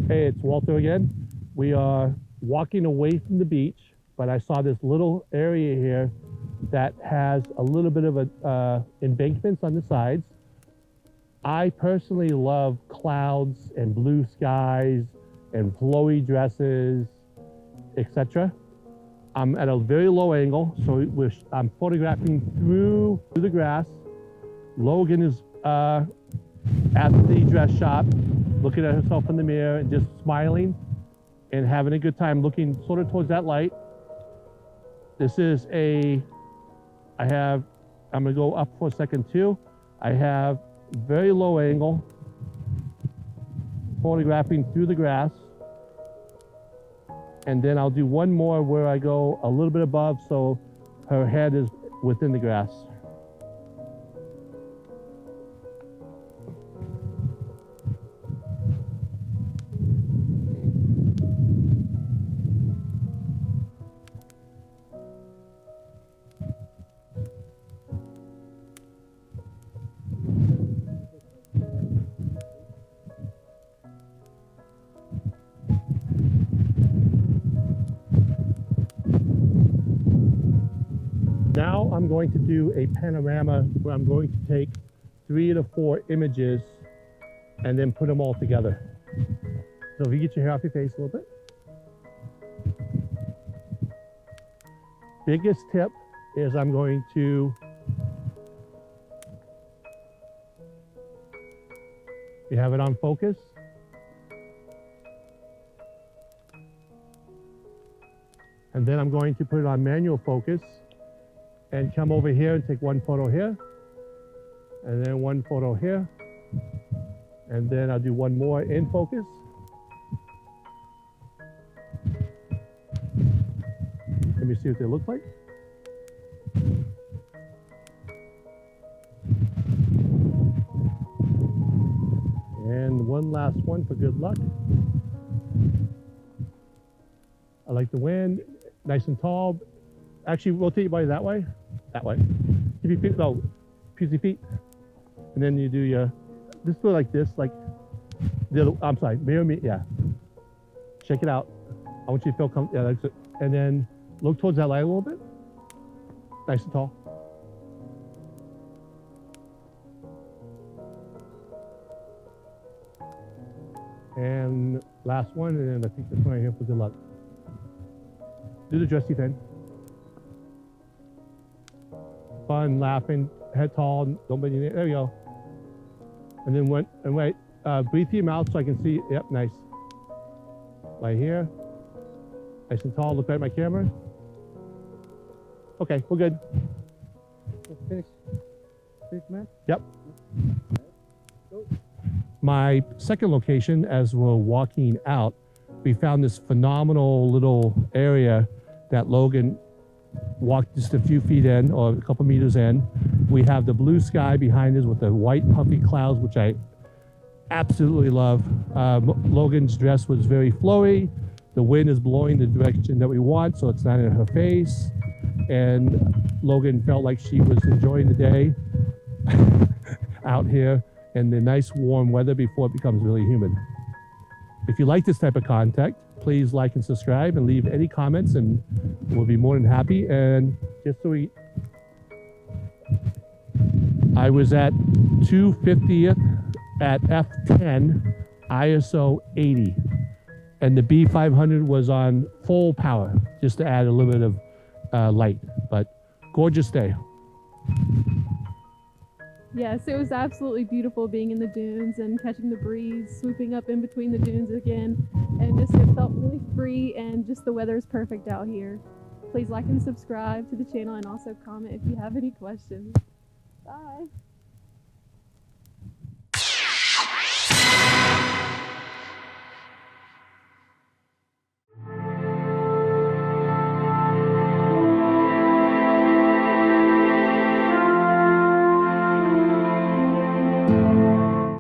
Hey, it's Walter again. We are walking away from the beach, but I saw this little area here that has a little bit of embankments on the sides. I personally love clouds and blue skies and flowy dresses, etc. I'm at a very low angle, so I'm photographing through the grass. Logan is at the dress shop, looking at herself in the mirror and just smiling and having a good time, looking sort of towards that light. This is I'm gonna go up for a second too. I have very low angle, photographing through the grass. And then I'll do one more where I go a little bit above so her head is within the grass. Now I'm going to do a panorama where I'm going to take 3 to 4 images and then put them all together. So if you get your hair off your face a little bit. Biggest tip is I'm going to, you have it on focus. And then I'm going to put it on manual focus and come over here and take one photo here, and then one photo here, and then I'll do one more in focus. Let me see what they look like. And one last one for good luck. I like the wind, nice and tall. Actually, rotate your body that way. That way. Keep your feet, no, keep your feet. And then you do your, just do it like this, like, I'm sorry, mirror me, yeah. Check it out. I want you to feel comfortable, yeah, that's it. And then look towards that light a little bit. Nice and tall. And last one, and then I think this one right here for good luck. Do the dressy thing. Fun, laughing, head tall, don't bend your knee. There we go. And then breathe through your mouth so I can see. Yep, nice. Right here. Nice and tall. Look right at my camera. Okay, we're good. Finish, man? Yep. My second location, as we're walking out, we found this phenomenal little area that Logan walked just a few feet in, or a couple meters in. We have the blue sky behind us with the white puffy clouds, which I absolutely love. Logan's dress was very flowy. The wind is blowing the direction that we want, so it's not in her face. And Logan felt like she was enjoying the day out here in the nice warm weather before it becomes really humid. If you like this type of content, please like and subscribe and leave any comments, and we'll be more than happy. And just so I was at 250th at F10 ISO 80, and the B500 was on full power, just to add a little bit of light. But gorgeous day. Yes, it was absolutely beautiful being in the dunes and catching the breeze, swooping up in between the dunes again, and just it felt really free, and just the weather is perfect out here. Please like and subscribe to the channel, and also comment if you have any questions. Bye.